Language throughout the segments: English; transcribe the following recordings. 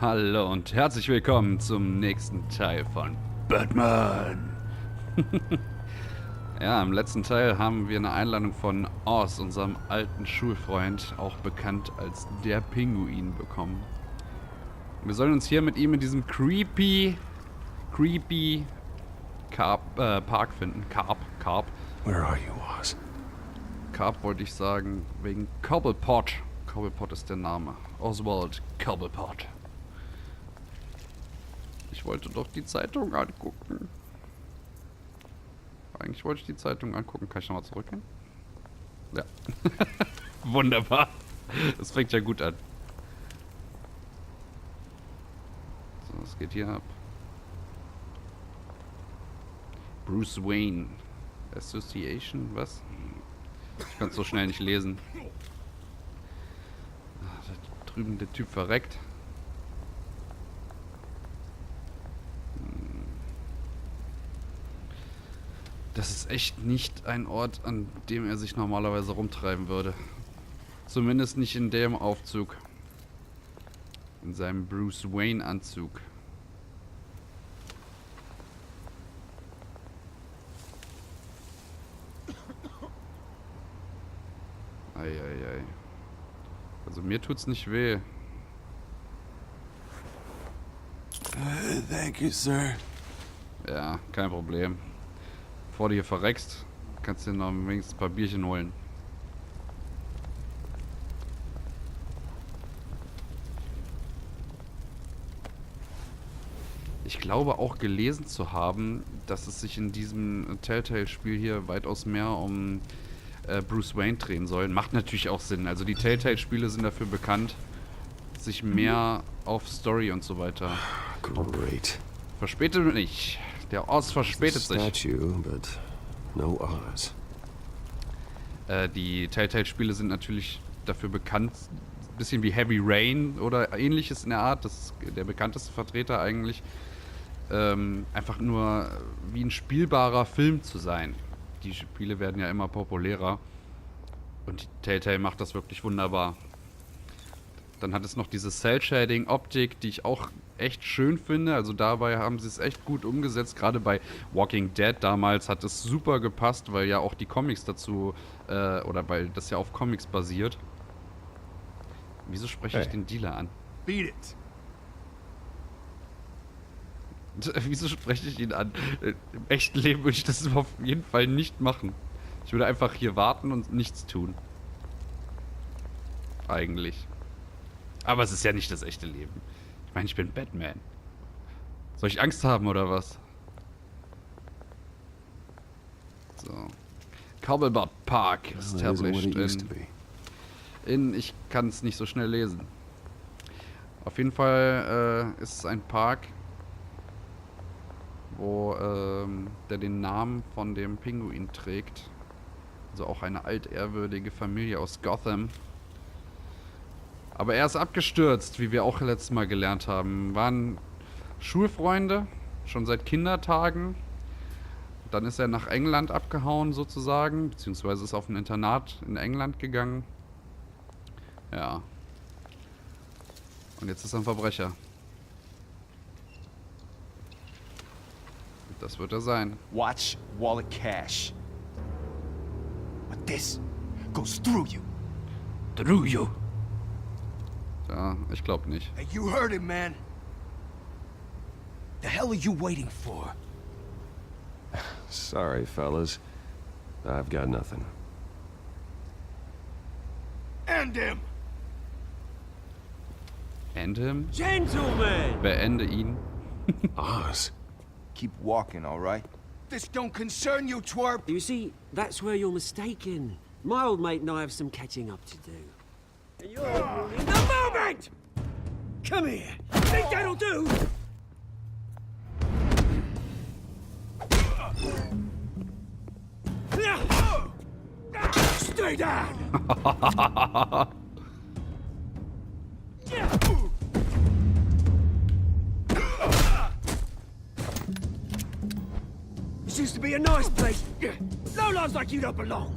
Hallo und herzlich willkommen zum nächsten Teil von Batman. Ja, im letzten Teil haben wir eine Einladung von Oz, unserem alten Schulfreund, auch bekannt als der Pinguin, bekommen. Wir sollen uns hier mit ihm in diesem creepy Park finden. Carp. Where are you, Oz? Carp wollte ich sagen, wegen Cobblepot. Cobblepot ist der Name. Oswald Cobblepot. Ich wollte doch die Zeitung angucken. Eigentlich wollte ich die Zeitung angucken. Kann ich nochmal zurückgehen? Ja. Wunderbar. Das fängt ja gut an. So, was geht hier ab? Bruce Wayne Association, was? Ich kann es so schnell nicht lesen. Da drüben der Typ verreckt. Das ist echt nicht ein Ort, an dem er sich normalerweise rumtreiben würde. Zumindest nicht in dem Aufzug. In seinem Bruce Wayne Anzug. Eieiei. Also mir tut's nicht weh. Thank you, sir. Ja, kein Problem. Bevor du hier verreckst, kannst du dir noch wenigstens ein paar Bierchen holen. Ich glaube auch gelesen zu haben, dass es sich in diesem Telltale-Spiel hier weitaus mehr um Bruce Wayne drehen soll. Macht natürlich auch Sinn. Also die Telltale-Spiele sind dafür bekannt, sich mehr auf Story und so weiter. Great. Verspätet nicht. Der Oz verspätet sich. Statue, but no Oz. Die Telltale-Spiele sind natürlich dafür bekannt, ein bisschen wie Heavy Rain oder ähnliches in der Art. Das ist der bekannteste Vertreter eigentlich. Einfach nur wie ein spielbarer Film zu sein. Die Spiele werden ja immer populärer. Und die Telltale macht das wirklich wunderbar. Dann hat es noch diese Cell-Shading-Optik, die ich auch echt schön finde. Also dabei haben sie es echt gut umgesetzt. Gerade bei Walking Dead damals hat es super gepasst, weil ja auch die Comics dazu, oder weil das ja auf Comics basiert. Wieso spreche ich den Dealer an? Beat it. Wieso spreche ich ihn an? Im echten Leben würde ich das auf jeden Fall nicht machen. Ich würde einfach hier warten und nichts tun. Eigentlich. Aber es ist ja nicht das echte Leben. Ich meine, ich bin Batman. Soll ich Angst haben oder was? So. Cobblepot Park established in ich kann es nicht so schnell lesen. Auf jeden Fall ist es ein Park, wo der den Namen von dem Pinguin trägt. Also auch eine altehrwürdige Familie aus Gotham. Aber er ist abgestürzt, wie wir auch letztes Mal gelernt haben. Waren Schulfreunde, schon seit Kindertagen. Dann ist er nach England abgehauen sozusagen, beziehungsweise ist auf ein Internat in England gegangen. Ja. Und jetzt ist er ein Verbrecher. Das wird er sein. Watch wallet cash. But this goes through you. Through you. Ja, ich glaube nicht. Hey, you heard him, man. The hell are you waiting for? Sorry, fellas. I've got nothing. End him! End him? Gentlemen! Beende ihn. Oz. Keep walking, all right? This don't concern you, twerp! You see, that's where you're mistaken. My old mate and I have some catching up to do. And you're ruining the moment! Come here! Think that'll do? Stay down! This used to be a nice place. Lowlifes like you don't belong.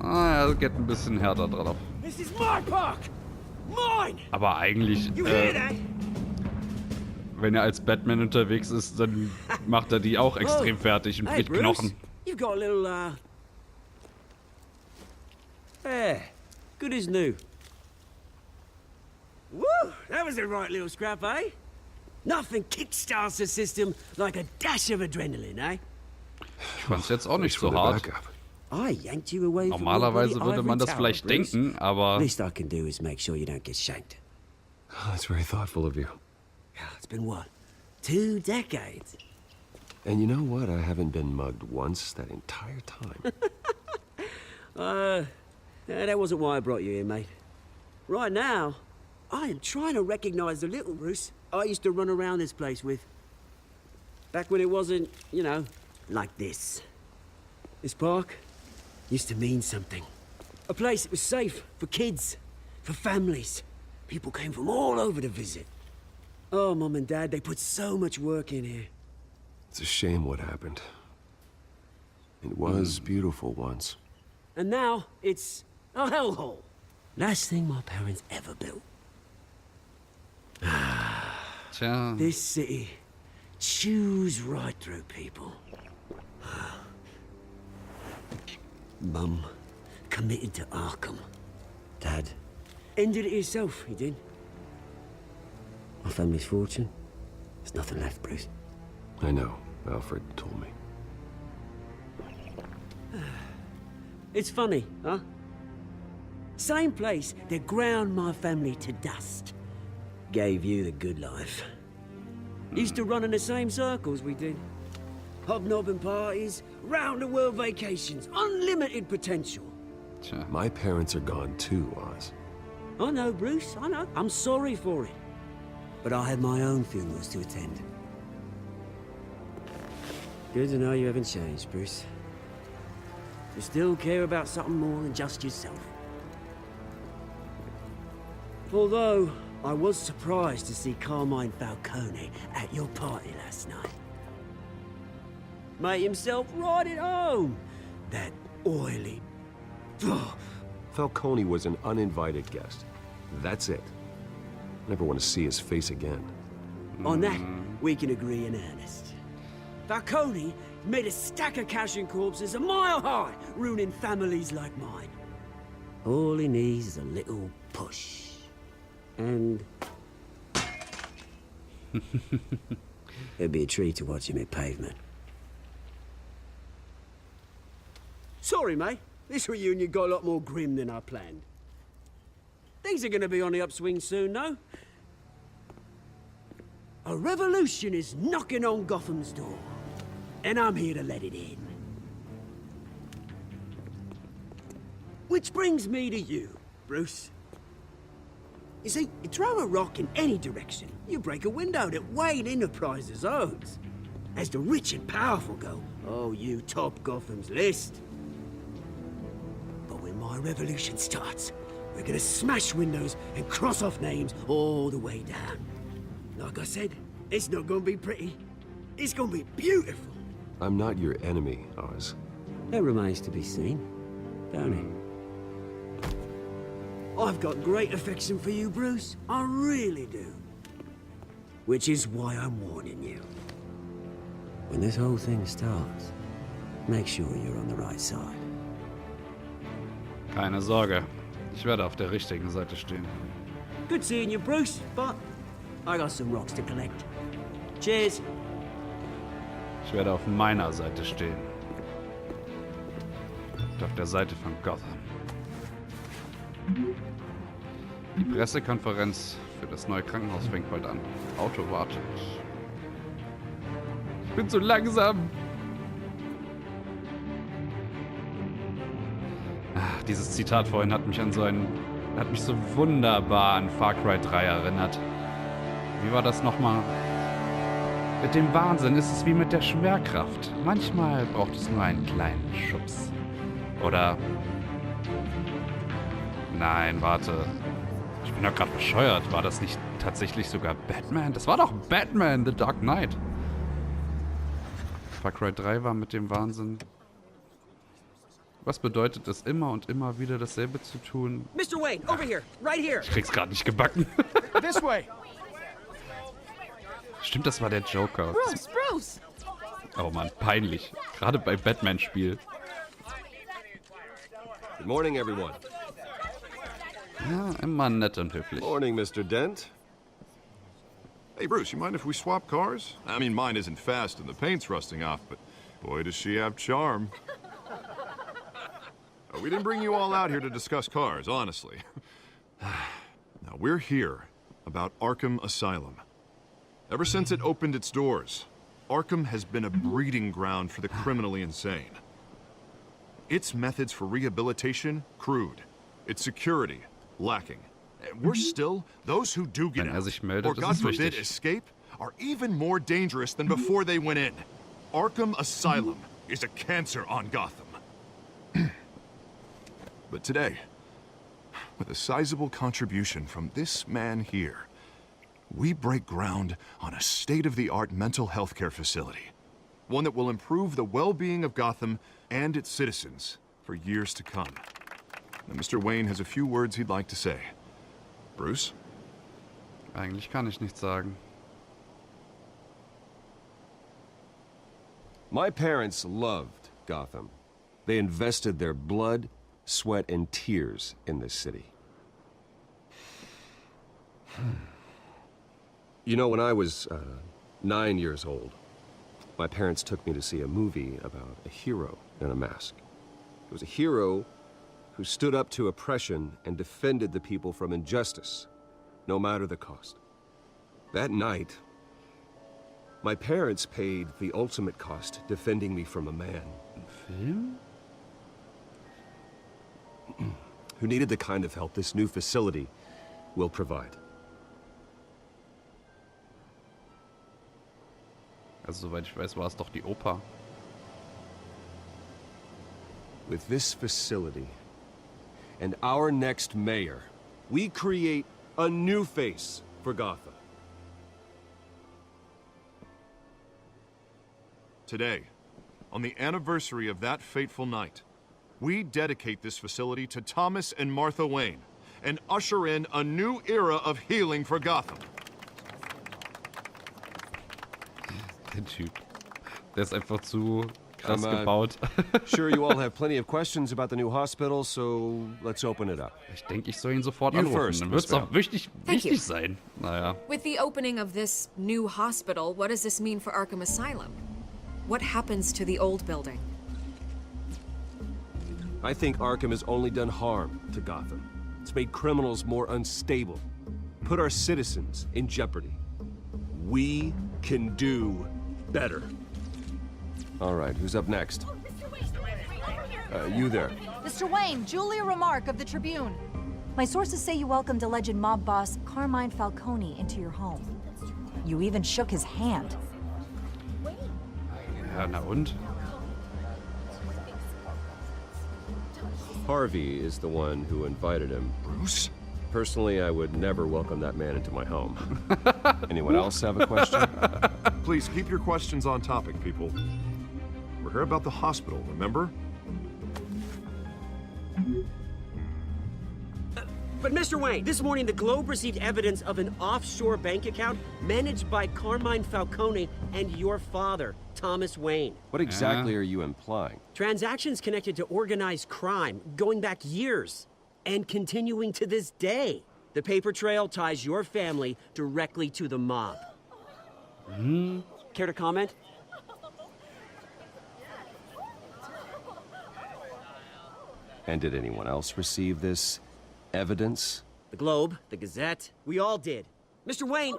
Ah, er geht ein bisschen härter drauf. This is my park! Mine! Aber eigentlich, You hear that? wenn er als Batman unterwegs ist, dann macht er die auch extrem fertig und Hey, bricht Bruce, Knochen. you've got a little, there. Good as new. Woo! That was a right little scrap, eh? Nothing kickstarts the system like a dash of adrenaline, eh? Ich fand's jetzt auch nicht For so the hart. backup. I yanked you away from your Normalerweise bloody würde man ivory das tower, vielleicht Bruce. denken, aber Least I can do is make sure you don't get shanked. Oh, that's very thoughtful of you. Yeah, it's been what? 2 decades? And you know what? I haven't been mugged once that entire time. That wasn't why I brought you here, mate. Right now, I am trying to recognize the little Bruce I used to run around this place with. Back when it wasn't, you know, like this. This park used to mean something. A place that was safe for kids, for families. People came from all over to visit. Oh, Mum and Dad, they put so much work in here. It's a shame what happened. It was beautiful once. And now, it's a hellhole. Last thing my parents ever built. tja, This city chews right through people. Mum committed to Arkham. Dad ended it himself, he did. My family's fortune, there's nothing left, Bruce. I know. Alfred told me. It's funny, huh? Same place that ground my family to dust. Gave you the good life. Used to run in the same circles we did. Hobnobbing parties, round-the-world vacations, unlimited potential. tja. My parents are gone too, Oz. I know, Bruce, I know. I'm sorry for it. But I had my own funerals to attend. Good to know you haven't changed, Bruce. You still care about something more than just yourself. Although, I was surprised to see Carmine Falcone at your party last night. Made himself right at home. That oily... Falcone was an uninvited guest. That's it. Never want to see his face again. On that, we can agree in earnest. Falcone made a stack of cash and corpses a mile high, ruining families like mine. All he needs is a little push. And... it'd be a treat to watch him hit pavement. Sorry, mate. This reunion got a lot more grim than I planned. Things are gonna be on the upswing soon, no? A revolution is knocking on Gotham's door. And I'm here to let it in. Which brings me to you, Bruce. You see, you throw a rock in any direction, you break a window that Wayne Enterprises owns. As the rich and powerful go, oh, you top Gotham's list. But when my revolution starts, we're gonna smash windows and cross off names all the way down. Like I said, it's not gonna be pretty. It's gonna be beautiful. I'm not your enemy, Oz. That remains to be seen, don't it? I've got great affection for you, Bruce. I really do. Which is why I'm warning you. When this whole thing starts, make sure you're on the right side. Keine Sorge. Ich werde auf der richtigen Seite stehen. Good seeing you, Bruce, but I got some rocks to collect. Cheers. Ich werde auf meiner Seite stehen. Und auf der Seite von Gotham. Die Pressekonferenz für das neue Krankenhaus fängt bald an. Auto wartet. Ich bin zu langsam. Ach, dieses Zitat vorhin hat mich so wunderbar an Far Cry 3 erinnert. Wie war das nochmal? Mit dem Wahnsinn ist es wie mit der Schwerkraft. Manchmal braucht es nur einen kleinen Schubs. Oder... Nein, warte. Ich bin doch gerade bescheuert. War das nicht tatsächlich sogar Batman? Das war doch Batman, The Dark Knight. Far Cry 3 war mit dem Wahnsinn... Was bedeutet es, immer und immer wieder dasselbe zu tun? Mr. Wayne, over here, right here. Ich krieg's gerade nicht gebacken. This way. Stimmt, das war der Joker. Bruce, Bruce! Oh Mann, peinlich. Gerade bei Batman-Spiel. Good morning, everyone. Ja, immer nett und höflich. Morning, Mr. Dent. Hey, Bruce, you mind if we swap cars? I mean, mine isn't fast and the paint's rusting off, but boy, does she have charm. We didn't bring you all out here to discuss cars, honestly. Now, we're here about Arkham Asylum. Ever since it opened its doors, Arkham has been a breeding ground for the criminally insane. Its methods for rehabilitation, crude. Its security, lacking. And worse still, those who do get Wenn out, sich meldet, or ist God es forbid, wichtig. escape, are even more dangerous than before they went in. Arkham Asylum is a cancer on Gotham. But today, with a sizable contribution from this man here, we break ground on a state-of-the-art mental health care facility. One that will improve the well-being of Gotham and its citizens for years to come. Now, Mr. Wayne has a few words he'd like to say. Bruce? Eigentlich kann ich nichts sagen. My parents loved Gotham. They invested their blood, sweat, and tears in this city. You know, when I was 9 years old, my parents took me to see a movie about a hero in a mask. It was a hero who stood up to oppression and defended the people from injustice, no matter the cost. That night, my parents paid the ultimate cost defending me from a man Film? who needed the kind of help this new facility will provide. Also, soweit ich weiß, war es doch die Oper. With this facility and our next mayor, we create a new face for Gotham. Today, on the anniversary of that fateful night, we dedicate this facility to Thomas and Martha Wayne and usher in a new era of healing for Gotham. Der Typ. Der ist einfach zu krass I'm, gebaut. Sure, you all have plenty of questions about the new hospital, so let's open it up. Ich denke, ich soll ihn sofort You anrufen. first, Dann wird es Miss doch Bell. wichtig you. sein. Naja. With the opening of this new hospital, what does this mean for Arkham Asylum? What happens to the old building? I think Arkham has only done harm to Gotham. It's made criminals more unstable, put our citizens in jeopardy. We can do better. All right, who's up next? You there. Mr. Wayne, Julia Remark of the Tribune. My sources say you welcomed alleged mob boss Carmine Falcone into your home. You even shook his hand. Ja, na und? Harvey is the one who invited him. Bruce? Personally, I would never welcome that man into my home. Anyone else have a question? Please keep your questions on topic, people. We're here about the hospital, remember? But Mr. Wayne, this morning the Globe received evidence of an offshore bank account managed by Carmine Falcone and your father, Thomas Wayne. What exactly are you implying? Transactions connected to organized crime going back years and continuing to this day. The paper trail ties your family directly to the mob. Care to comment? And did anyone else receive this evidence? The Globe, the Gazette, we all did. Mr. Wayne,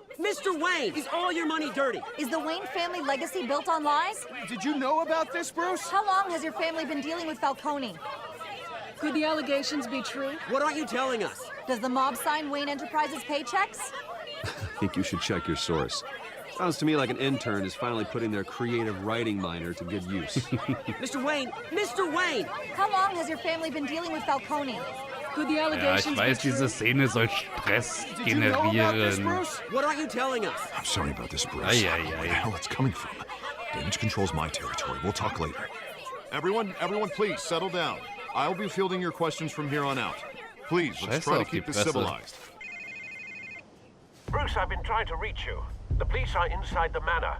is all your money dirty? Is the Wayne family legacy built on lies? Did you know about this, Bruce? How long has your family been dealing with Falcone? Could the allegations be true? What aren't you telling us? Does the mob sign Wayne Enterprises paychecks? I think you should check your source. Sounds to me like an intern is finally putting their creative writing minor to good use. Mr. Wayne! How long has your family been dealing with Falcone? Could the Ja, allegations ich weiß, be true? diese Szene soll Stress Did you know about this, generieren. Bruce? What aren't you telling us? I'm sorry about this, Bruce. Ay, ay, Where ay. the hell it's coming from? Damage control's my territory. We'll talk later. Everyone, please settle down. I'll be fielding your questions from here on out. Please, let's Scheiße try to auf die keep this Presse. civilized. Bruce, I've been trying to reach you. The police are inside the manor.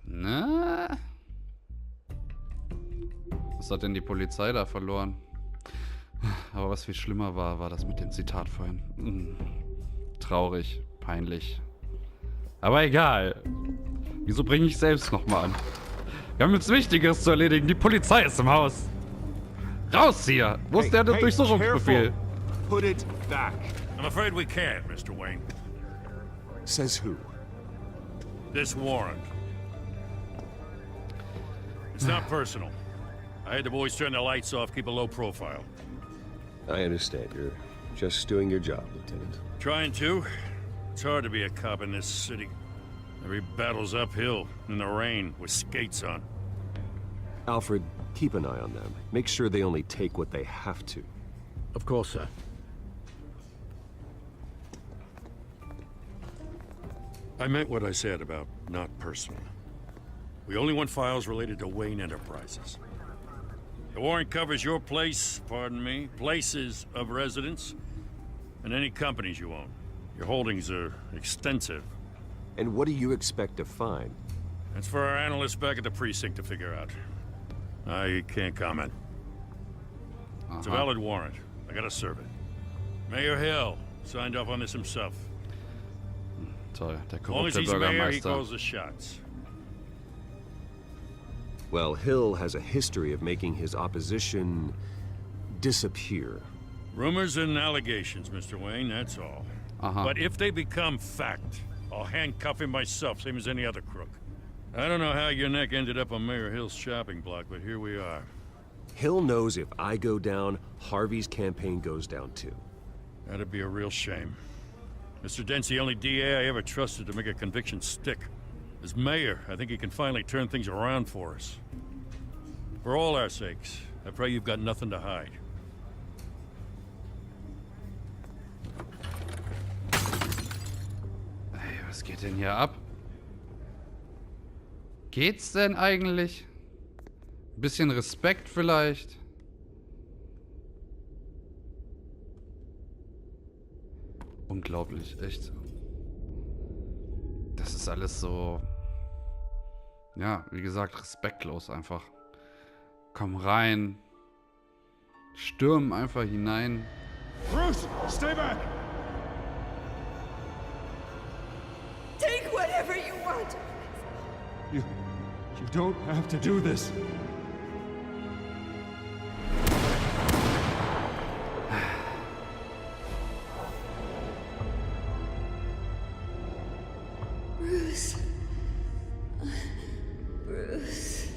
Na? Was hat denn die Polizei da verloren? Aber was viel schlimmer war, war das mit dem Zitat vorhin. Traurig, peinlich. Aber egal. Wieso bringe ich selbst nochmal an? Wir haben jetzt Wichtigeres zu erledigen. Die Polizei ist im Haus. Raus hier! Wo ist der Durchsuchungsbefehl? Put it back. I'm afraid we can't, Mr. Wayne. Says who? This warrant. It's not personal. I had the boys turn the lights off, keep a low profile. I understand. You're just doing your job, Lieutenant. Trying to. It's hard to be a cop in this city. Every battle's uphill, in the rain, with skates on. Alfred, keep an eye on them. Make sure they only take what they have to. Of course, sir. I meant what I said about not personal. We only want files related to Wayne Enterprises. The warrant covers your place, pardon me, places of residence, and any companies you own. Your holdings are extensive. And what do you expect to find? That's for our analysts back at the precinct to figure out. I can't comment. It's a valid warrant. I gotta serve it. Mayor Hill signed off on this himself. Toll, der As long as korrupte he's mayor, he Bürgermeister. calls the shots. Well, Hill has a history of making his opposition disappear. Rumors and allegations, Mr. Wayne, that's all. But if they become fact, I'll handcuff him myself, same as any other crook. I don't know how your neck ended up on Mayor Hill's shopping block, but here we are. Hill knows if I go down, Harvey's campaign goes down too. That'd be a real shame. Mr. Dent's the only DA I ever trusted to make a conviction stick. As mayor, I think he can finally turn things around for us. For all our sakes, I pray you've got nothing to hide. Hey, was geht denn hier ab? Geht's denn eigentlich? Ein bisschen Respekt vielleicht? Unglaublich, echt. Das ist alles so... Ja, wie gesagt, respektlos einfach. Komm rein. Stürmen einfach hinein. Bruce, stay back! Take whatever you want. You don't have to do this. Bruce. Bruce.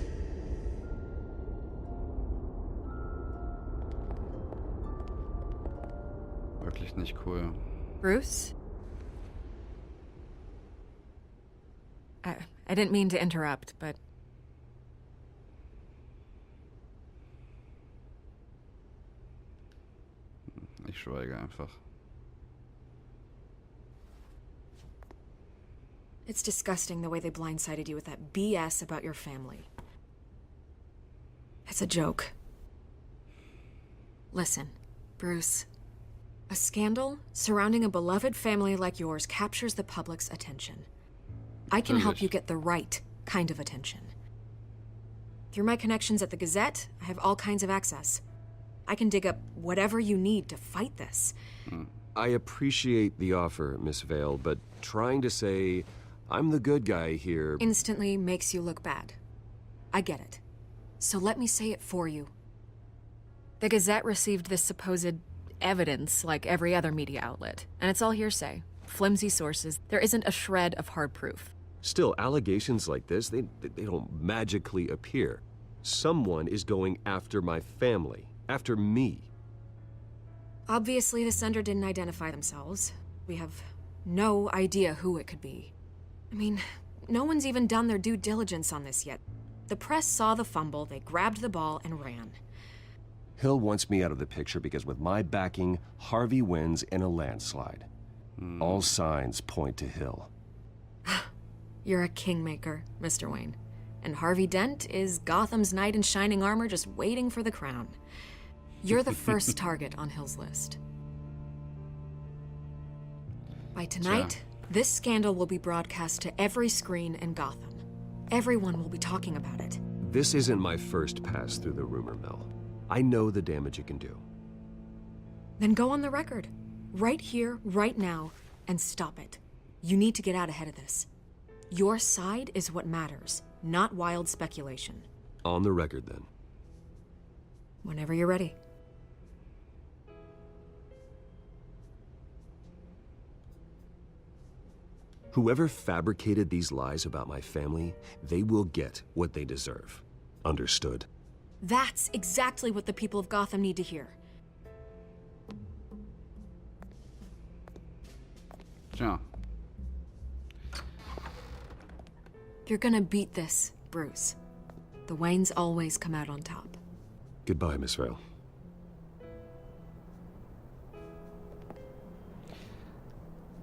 Wirklich nicht cool. Bruce? I didn't mean to interrupt, but... Ich schweige einfach. It's disgusting the way they blindsided you with that BS about your family. It's a joke. Listen, Bruce. A scandal surrounding a beloved family like yours captures the public's attention. I can help you get the right kind of attention. Through my connections at the Gazette, I have all kinds of access. I can dig up whatever you need to fight this. I appreciate the offer, Miss Vale, but trying to say I'm the good guy here... Instantly makes you look bad. I get it. So let me say it for you. The Gazette received this supposed evidence like every other media outlet, and it's all hearsay. Flimsy sources. There isn't a shred of hard proof. Still, allegations like this, they don't magically appear. Someone is going after my family, after me. Obviously, the sender didn't identify themselves. We have no idea who it could be. I mean, no one's even done their due diligence on this yet. The press saw the fumble, they grabbed the ball and ran. Hill wants me out of the picture because with my backing, Harvey wins in a landslide. All signs point to Hill. You're a kingmaker, Mr. Wayne. And Harvey Dent is Gotham's knight in shining armor just waiting for the crown. You're the first target on Hill's list. By tonight, this scandal will be broadcast to every screen in Gotham. Everyone will be talking about it. This isn't my first pass through the rumor mill. I know the damage it can do. Then go on the record. Right here, right now, and stop it. You need to get out ahead of this. Your side is what matters, not wild speculation. On the record, then. Whenever you're ready. Whoever fabricated these lies about my family, they will get what they deserve. Understood? That's exactly what the people of Gotham need to hear. Tja. You're gonna beat this, Bruce. The Waynes always come out on top. Goodbye, Miss Vale.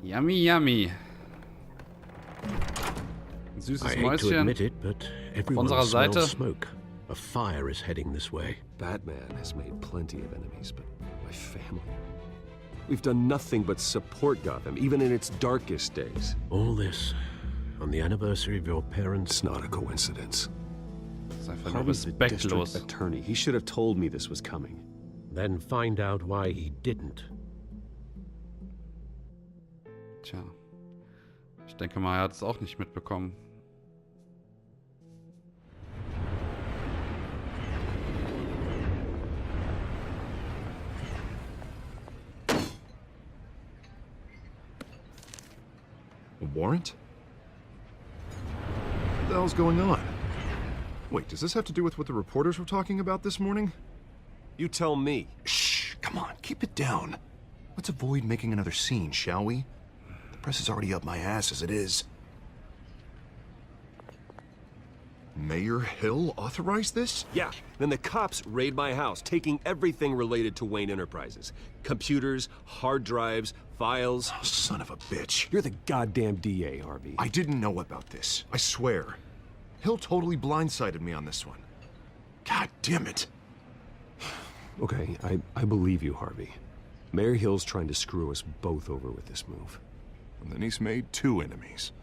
Yummy, yummy. Ein süßes I hate to Mäuschen admit it, but auf everyone unserer smells Seite. smoke. A fire is heading this way. Batman has made plenty of enemies, but my family... We've done nothing but support Gotham, even in its darkest days. All this on the anniversary of your parents' It's not a coincidence. Das ist einfach nur Harvey's the respektlos. district attorney. He should have told me this was coming. Then find out why he didn't. Tja. Ich denke mal, er hat es auch nicht mitbekommen. A warrant? What the hell's going on? Wait, does this have to do with what the reporters were talking about this morning? You tell me. Shh, come on, keep it down. Let's avoid making another scene, shall we? The press is already up my ass as it is. Mayor Hill authorized this? Yeah, then the cops raid my house, taking everything related to Wayne Enterprises. Computers, hard drives, files. Oh, son of a bitch. You're the goddamn DA, Harvey. I didn't know about this, I swear. Hill totally blindsided me on this one. God damn it. Okay, I believe you, Harvey. Mayor Hill's trying to screw us both over with this move. And then he's made two enemies.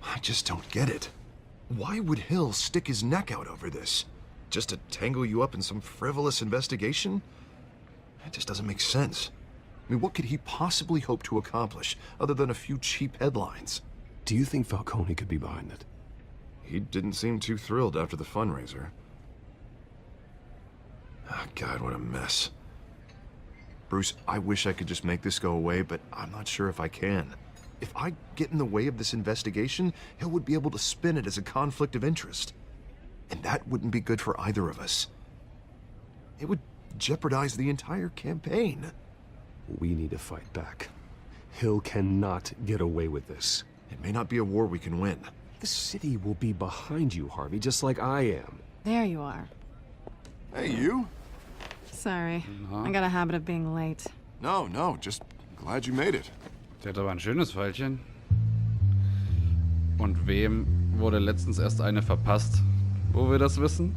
I just don't get it. Why would Hill stick his neck out over this? Just to tangle you up in some frivolous investigation? It just doesn't make sense. I mean, what could he possibly hope to accomplish other than a few cheap headlines? Do you think Falcone could be behind it? He didn't seem too thrilled after the fundraiser. Oh, God, what a mess. Bruce, I wish I could just make this go away, but I'm not sure if I can. If I get in the way of this investigation, Hill would be able to spin it as a conflict of interest. And that wouldn't be good for either of us. It would jeopardize the entire campaign. We need to fight back. Hill cannot get away with this. It may not be a war we can win. The city will be behind you, Harvey, just like I am. There you are. Hey, you? Sorry. I got a habit of being late. No, just glad you made it. Der hat aber ein schönes Pfeilchen. Und wem wurde letztens erst eine verpasst? Wo wir das wissen?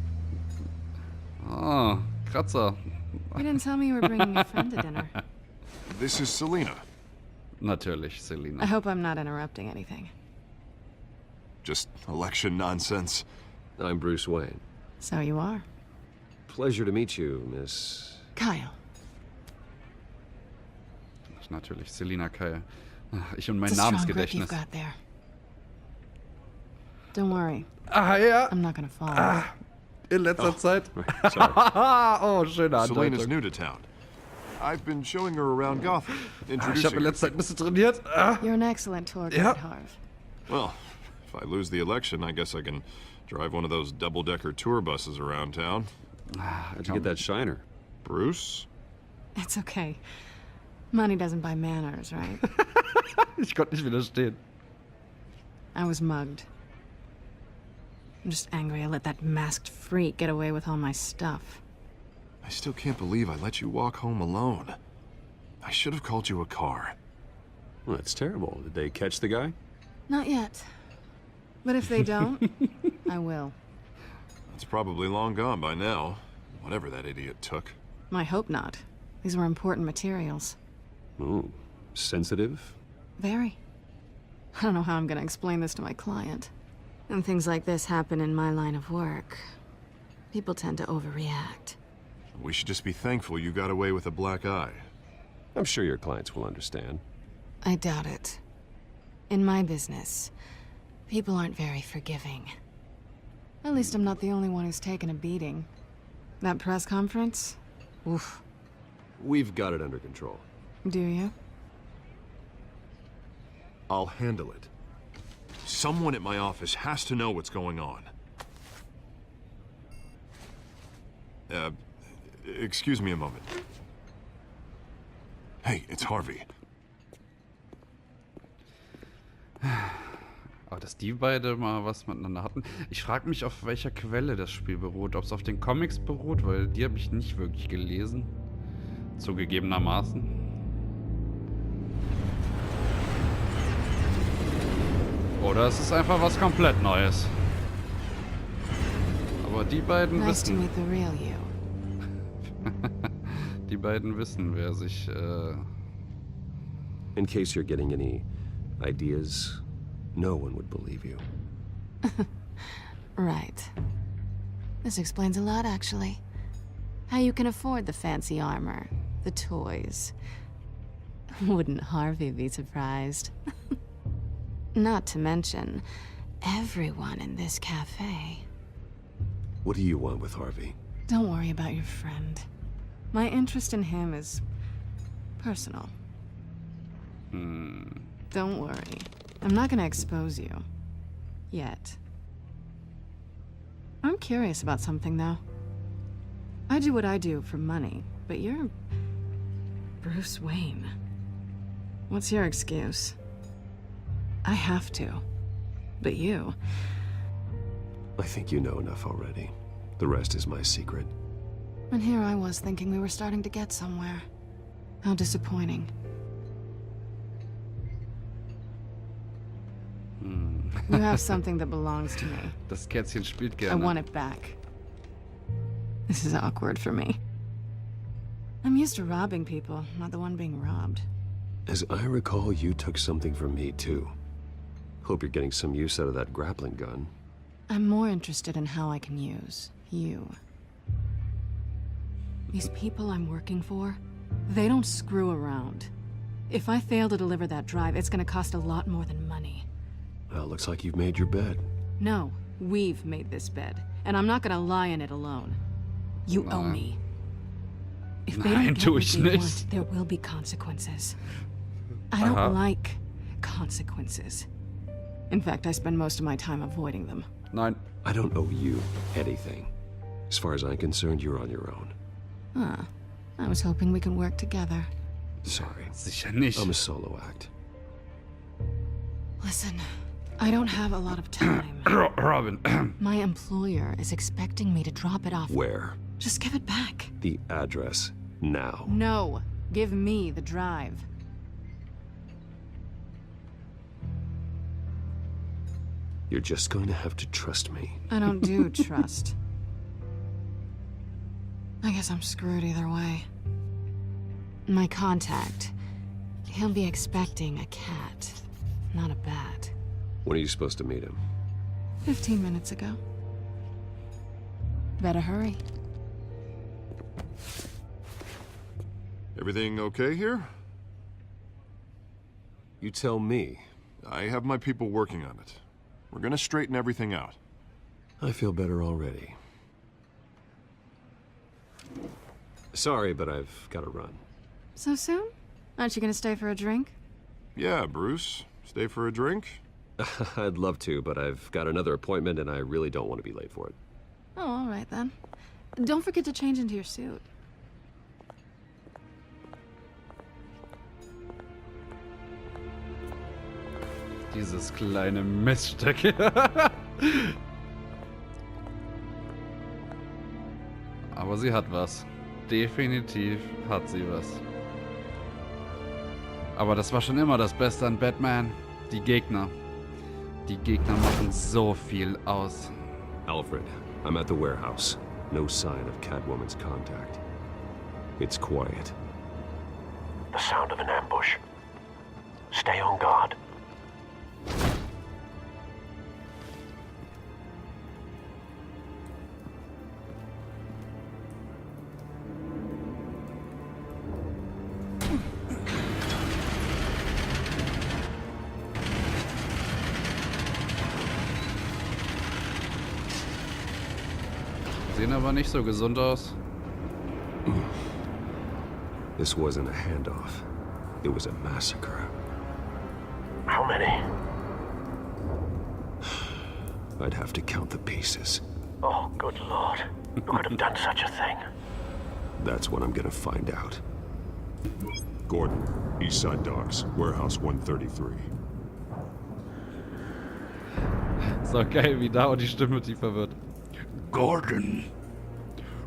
Ah, Kratzer. You didn't tell me you were bringing a friend to dinner. This is Selina. Natürlich, Selina. I hope I'm not interrupting anything. Just election nonsense. I'm Bruce Wayne. So you are. Pleasure to meet you, Miss... Kyle. Natürlich, Selina Kyle. Ich und mein It's a strong grip Namensgedächtnis. you've got there. Don't worry. Ah, ja. I'm not gonna fall. In letzter Zeit. Sorry. Oh, schöne Selina's Andeutung. new to town. I've been showing her around Gotham, Ich introducing habe in letzter Zeit ein bisschen trainiert. You're an excellent tour guide, Ja. Harv. Well, if I lose the election, I guess I can drive one of those double-decker tour buses around town. How'd you get that shiner? Bruce? It's okay. Money doesn't buy manners, right? Ich konnte nicht widerstehen. I was mugged. I'm just angry I let that masked freak get away with all my stuff. I still can't believe I let you walk home alone. I should have called you a car. Well, that's terrible. Did they catch the guy? Not yet. But if they don't, I will. It's probably long gone by now. Whatever that idiot took. I hope not. These were important materials. Ooh, sensitive? Very. I don't know how I'm gonna explain this to my client. When things like this happen in my line of work, people tend to overreact. We should just be thankful you got away with a black eye. I'm sure your clients will understand. I doubt it. In my business, people aren't very forgiving. At least I'm not the only one who's taken a beating. That press conference? Oof. We've got it under control. Do you? I'll handle it. Someone at my office has to know what's going on. Excuse me a moment. Hey, it's Harvey. Aber dass die beide mal was miteinander hatten. Ich frage mich, auf welcher Quelle das Spiel beruht. Ob es auf den Comics beruht, weil die habe ich nicht wirklich gelesen. Zugegebenermaßen. Oder es ist einfach was komplett Neues. Aber die beiden Nice to wissen... meet the real you. Die beiden wissen, wer sich... In case you're getting any ideas, no one would believe you. Right. This explains a lot, actually. How you can afford the fancy armor, the toys. Wouldn't Harvey be surprised? Not to mention, everyone in this cafe. What do you want with Harvey? Don't worry about your friend. My interest in him is personal. Don't worry. I'm not gonna expose you. Yet. I'm curious about something, though. I do what I do for money, but you're... Bruce Wayne. What's your excuse? I have to. But you... I think you know enough already. The rest is my secret. And here I was thinking we were starting to get somewhere. How disappointing. You have something that belongs to me. Das Kätzchen spielt gerne. I want it back. This is awkward for me. I'm used to robbing people, not the one being robbed. As I recall, you took something from me, too. Hope you're getting some use out of that grappling gun. I'm more interested in how I can use you. These people I'm working for, they don't screw around. If I fail to deliver that drive, it's gonna cost a lot more than money. Well, looks like you've made your bed. No, we've made this bed, and I'm not gonna lie in it alone. You owe me. If they don't get what they want, there will be consequences. I don't like consequences. In fact, I spend most of my time avoiding them. Nein. I don't owe you anything. As far as I'm concerned, you're on your own. Huh. I was hoping we could work together. Sorry. Sicher nicht. I'm a solo act. Listen, I don't have a lot of time. Robin. My employer is expecting me to drop it off. Where? Just give it back. The address. Now. No. Give me the drive. You're just going to have to trust me. I don't do trust. I guess I'm screwed either way. My contact, he'll be expecting a cat, not a bat. When are you supposed to meet him? 15 minutes ago. Better hurry. Everything okay here? You tell me. I have my people working on it. We're gonna straighten everything out. I feel better already. Sorry, but I've got to run. So soon? Aren't you gonna stay for a drink? Yeah, Bruce. Stay for a drink? I'd love to, but I've got another appointment and I really don't want to be late for it. Oh, all right then. Don't forget to change into your suit. Dieses kleine Miststück. Aber sie hat was. Definitiv hat sie was. Aber das war schon immer das Beste an Batman. Die Gegner. Die Gegner machen so viel aus. Alfred, I'm at the warehouse. No sign of Catwoman's contact. It's quiet. The sound of an ambush. Stay on guard. Sehen aber nicht so gesund aus. This wasn't a handoff. It was a massacre. How many? I'd have to count the pieces. Oh, good lord. Who could have done such a thing? That's what I'm gonna find out. Gordon, Eastside Docks, Warehouse 133. Ist doch geil, wie da die Stimme tiefer wird. Gordon.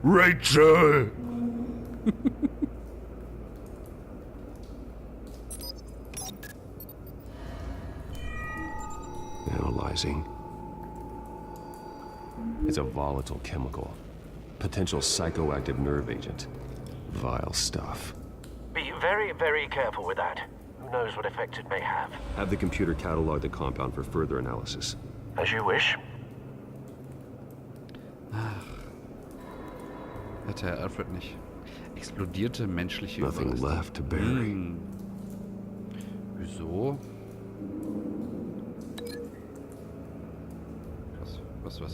Rachel. Analyzing. It's a volatile chemical. Potential psychoactive nerve agent. Vile stuff. Be very, very careful with that. Who knows what effect it may have. Have the computer catalog the compound for further analysis. As you wish. Hätte Herr Alfred nicht. Explodierte menschliche Nothing Überreste. left to bury. Wieso?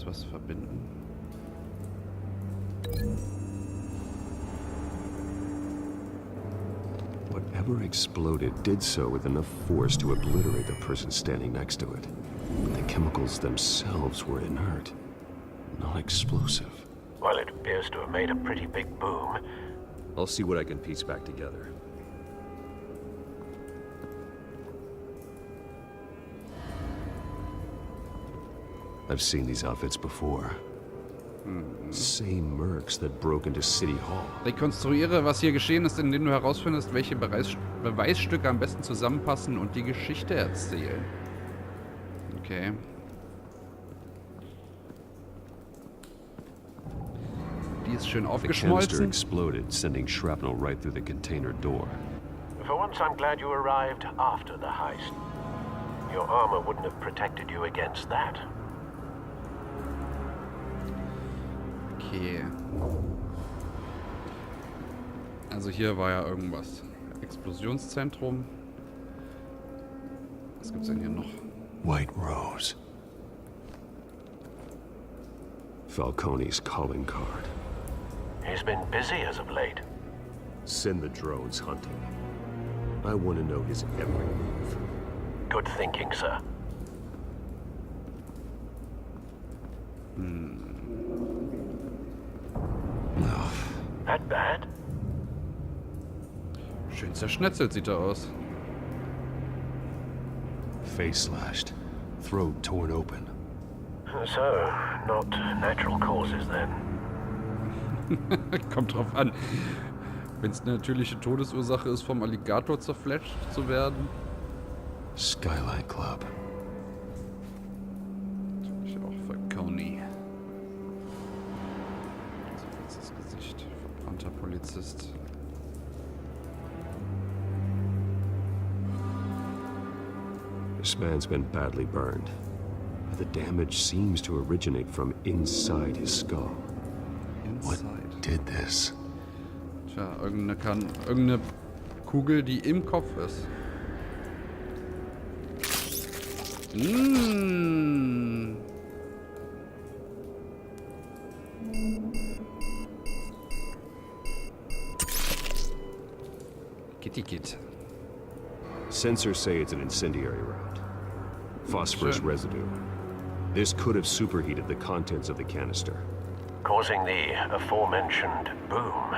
Was verbinden? Whatever exploded did so with enough force to obliterate the person standing next to it. But the chemicals themselves were inert, not explosive. Well, it appears to have made a pretty big boom. I'll see what I can piece back together. I've seen these outfits before. Same mercs that broke into City Hall. Rekonstruiere, was hier geschehen ist, indem du herausfindest, welche Beweisstücke am besten zusammenpassen und die Geschichte erzählen. Okay. Die ist schön The canister aufgeschmolzen. exploded, sending shrapnel right through the container door. For once, I'm glad you arrived after the heist. Your armor wouldn't have protected you against that. Okay. Also hier war ja irgendwas. Explosionszentrum. Was gibt's denn hier noch? White Rose. Falcone's calling card. He's been busy as of late. Send the drones hunting. I want to know his every move. Good thinking, sir. That bad? Schön zerschnetzelt sieht er aus. Face slashed. Throat torn open. So, not natural causes then. Kommt drauf an. Wenn es eine natürliche Todesursache ist, vom Alligator zerfletscht zu werden. Skyline Club. Natürlich auch Falcone. Das Gesicht. Verbrannter Polizist. This man's been badly burned. But the damage seems to originate from inside his skull. What did this? Tja, irgendeine Kugel, die im Kopf ist. Kitty Kit. Sensors say it's an incendiary round. Phosphorus residue. This could have superheated the contents of the canister. Causing the aforementioned boom.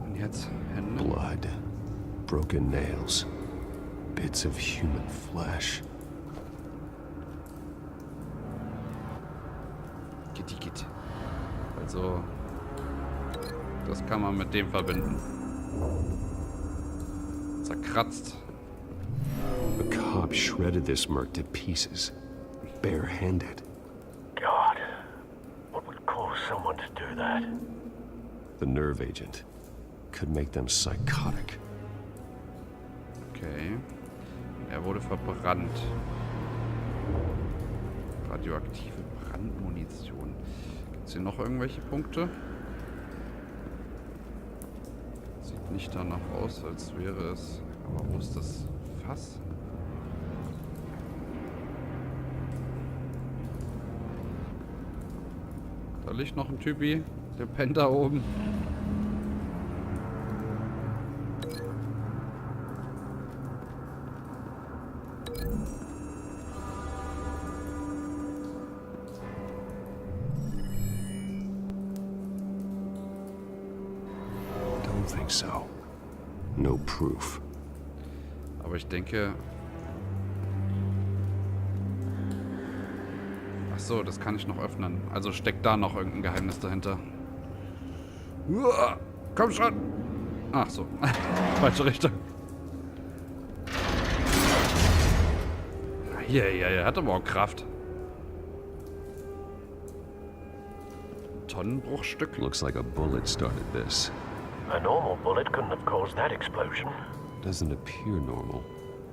Und jetzt Hände. Blood. Broken nails. Bits of human flesh. Kitty Kit. Also, das kann man mit dem verbinden. Zerkratzt. A cop shredded this merc to pieces. Barehanded. God, someone to do that. The nerve agent could make them psychotic. Okay. Er wurde verbrannt. Radioaktive Brandmunition. Gibt es hier noch irgendwelche Punkte? Sieht nicht danach aus, als wäre es... Aber wo ist das Fass? Da liegt noch ein Typi. Der pennt da oben. Don't think so. No proof. Aber ich denke... Ach so, das kann ich noch öffnen. Also steckt da noch irgendein Geheimnis dahinter. Uah, komm schon! Ach so. Falsche Richtung. Hier, er hat aber auch Kraft. Tonnenbruchstück. Looks like a bullet started this. A normal bullet couldn't have caused that explosion. Doesn't appear normal.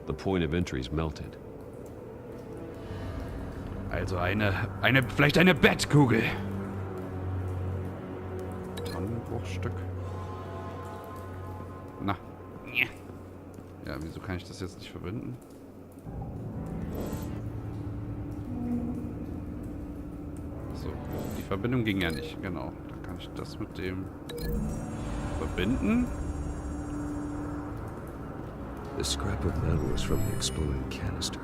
The point of entry's melted. Also vielleicht eine Bettkugel. Tonnenbruchstück. Na. Ja, wieso kann ich das jetzt nicht verbinden? So, die Verbindung ging ja nicht, genau. Dann kann ich das mit dem verbinden. The scrap of metal was from the exploding canister.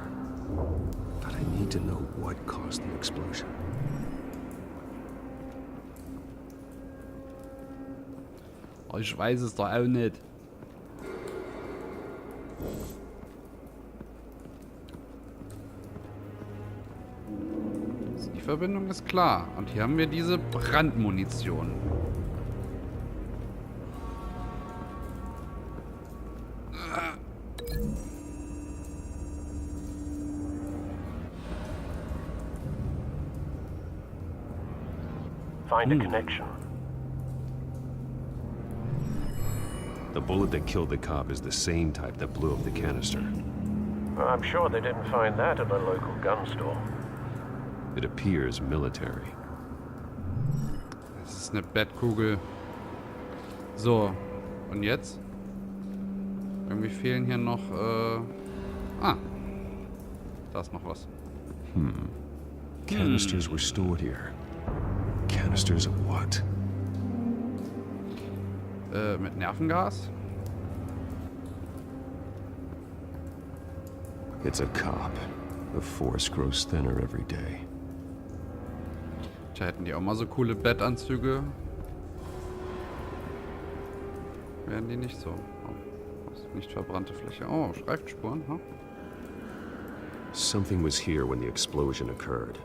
But I need to know what caused the explosion. Ich weiß es doch auch nicht. Die Verbindung ist klar. Und hier haben wir diese Brandmunition. Find a connection. The bullet that killed the cop is the same type that blew up the canister. I'm sure they didn't find that at a local gun store. It appears military. Das ist eine Bettkugel. So, und jetzt? Irgendwie fehlen hier noch, da ist noch was. Canisters were stored here. Canisters of what? Mit Nervengas? It's a cop. The force grows thinner every day. Tja, hätten die auch mal so coole Bettanzüge. Wären die nicht so. Oh, nicht verbrannte Fläche. Oh, Streifenspuren, huh? Something was here when the explosion occurred.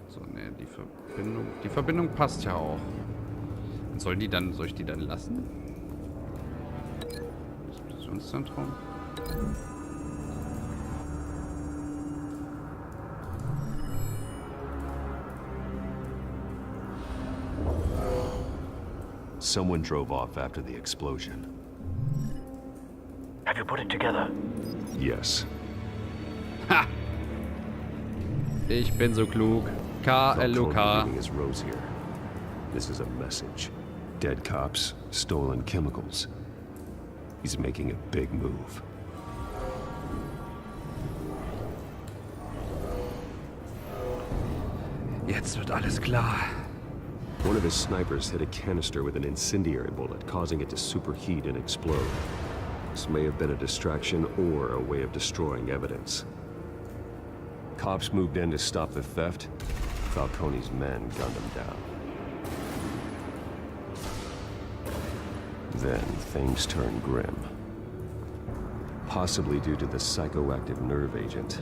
So, ne, die Verbindung passt ja auch. Und soll ich die dann lassen? Explosionszentrum. Someone drove off after the explosion. Have you put it together? Yes. Ha! Ich bin so klug. K-L-U-K. His rose here. This is a message. Dead cops, stolen chemicals. He's making a big move. Jetzt wird alles klar. One of his snipers hit a canister with an incendiary bullet, causing it to superheat and explode. This may have been a distraction or a way of destroying evidence. Cops moved in to stop the theft. Falcone's men gunned him down. Then things turned grim. Possibly due to the psychoactive nerve agent.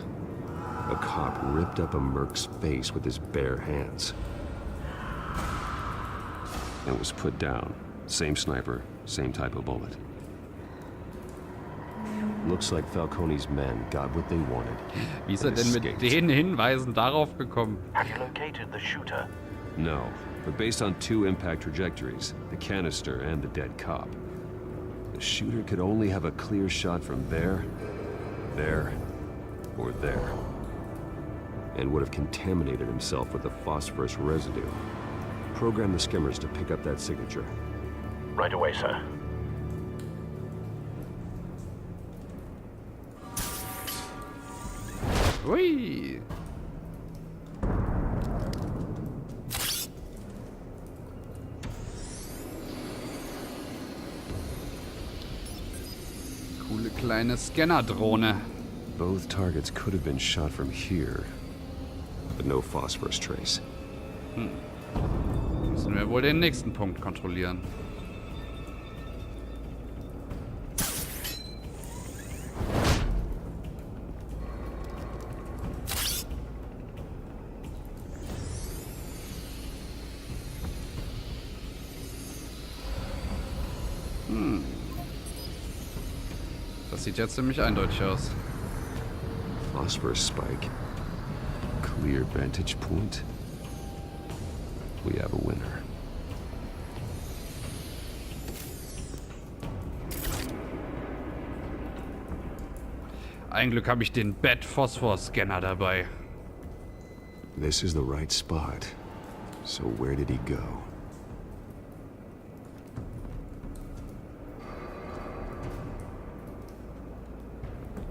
A cop ripped up a merc's face with his bare hands. and was put down. Same sniper, same type of bullet. Looks like Falcone's men got what they wanted. Wie ist er denn mit den Hinweisen darauf gekommen? Have you located the shooter? No, but based on 2 impact trajectories, the canister and the dead cop, the shooter could only have a clear shot from there, or there, and would have contaminated himself with the phosphorus residue. Program the skimmers to pick up that signature. Right away, sir. Ui. Coole kleine Scannerdrohne. Both targets could have been shot from here, but no phosphorus trace. Müssen wir wohl den nächsten Punkt kontrollieren. Das sieht jetzt ziemlich eindeutig aus. Phosphorus spike. Clear vantage point. We have a winner. Ein Glück habe ich den Bat-Phosphor-Scanner dabei. This is the right spot. So where did he go?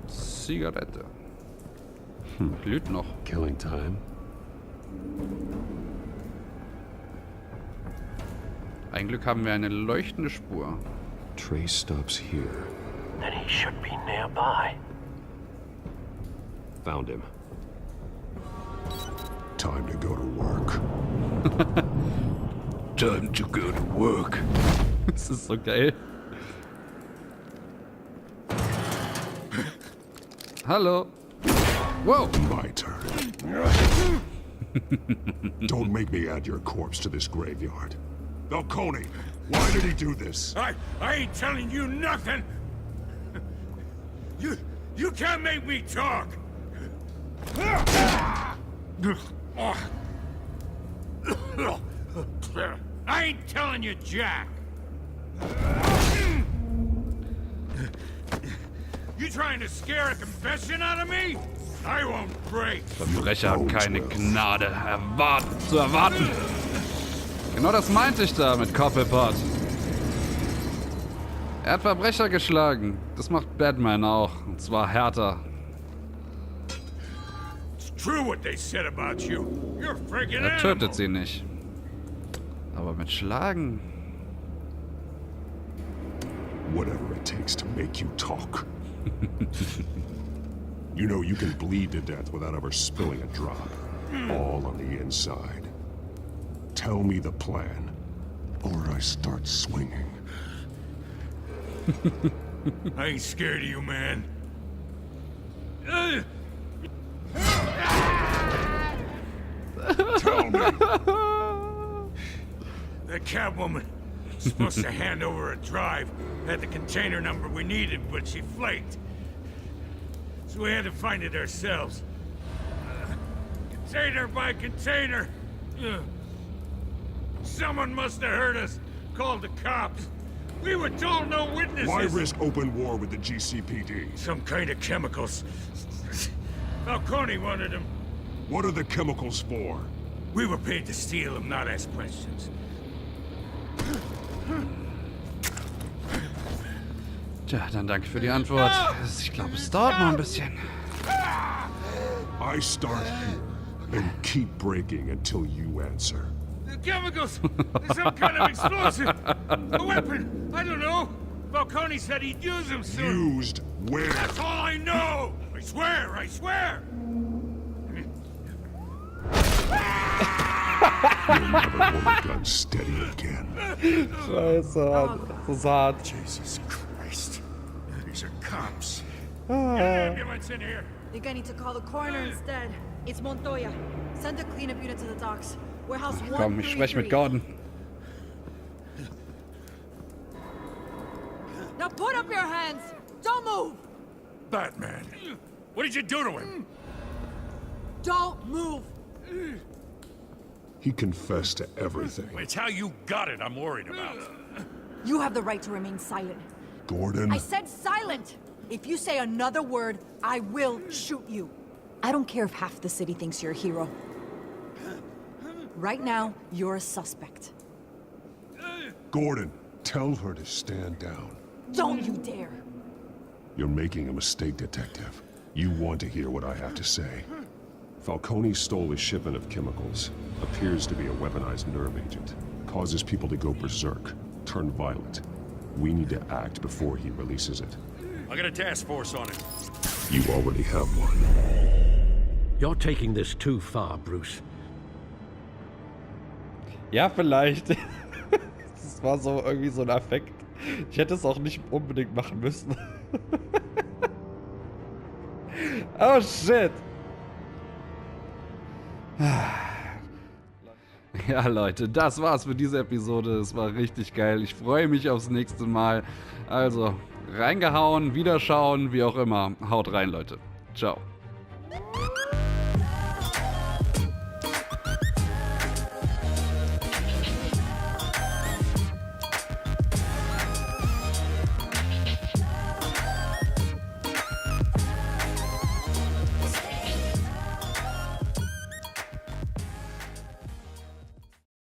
Zigarette. Glüht noch. Killing time. Ein Glück haben wir eine leuchtende Spur. Trace stops here. Then he should be nearby. Found him. Time to go to work. Time to go to work. Das ist so geil. Hallo. Whoa. My turn. Don't make me add your corpse to this graveyard. Falcone, why did he do this? I ain't telling you nothing. You can't make me talk. I ain't telling you, Jack. You trying to scare a confession out of me? I won't break. Verbrecher haben keine Gnade zu erwarten. Genau das meinte ich da mit Koppelpot. Er hat Verbrecher geschlagen. Das macht Batman auch. Und zwar härter. It's true what they said about you. You're a friggin' Er tötet sie nicht. Aber mit Schlagen. Whatever it takes to make you talk. You know you can bleed to death without ever spilling a drop. All on the inside. Tell me the plan, or I start swinging. I ain't scared of you, man. Tell me. That Catwoman supposed to hand over a drive. Had the container number we needed, but she flaked. So we had to find it ourselves. Container by container. Someone must have heard us. Called the cops. We were told no witnesses. Why risk open war with the GCPD? Some kind of chemicals. Falcone wanted them. What are the chemicals for? We were paid to steal them, not ask questions. Tja, dann danke für die Antwort. Ich glaube, es dauert noch ein bisschen. I start here and keep breaking until you answer. The chemicals! Some kind of explosive! A weapon! I don't know! Falcone said he'd use them soon! Used where? That's all I know! I swear! I swear! You'll never hold a gun steady again. Scheiße, das ist hart. Jesus Christ. These are cops. Get an ambulance in here! Think I need to call the coroner instead. It's Montoya. Send a cleanup unit to the docks. Warehouse 133. Komm, ich spreche mit Gordon. Put up your hands! Don't move! Batman, what did you do to him? Don't move! He confessed to everything. It's how you got it I'm worried about. You have the right to remain silent. Gordon? I said silent! If you say another word, I will shoot you. I don't care if half the city thinks you're a hero. Right now, you're a suspect. Gordon, tell her to stand down. Don't you dare! You're making a mistake, Detective. You want to hear what I have to say. Falcone stole a shipment of chemicals. Appears to be a weaponized nerve agent. Causes people to go berserk, turn violent. We need to act before he releases it. I got a task force on it. You already have one. You're taking this too far, Bruce. Ja, vielleicht. Das war so irgendwie so ein Affekt. Ich hätte es auch nicht unbedingt machen müssen. Oh shit. Ja, Leute, das war's für diese Episode. Es war richtig geil. Ich freue mich aufs nächste Mal. Also, reingehauen, wiederschauen, wie auch immer. Haut rein, Leute. Ciao.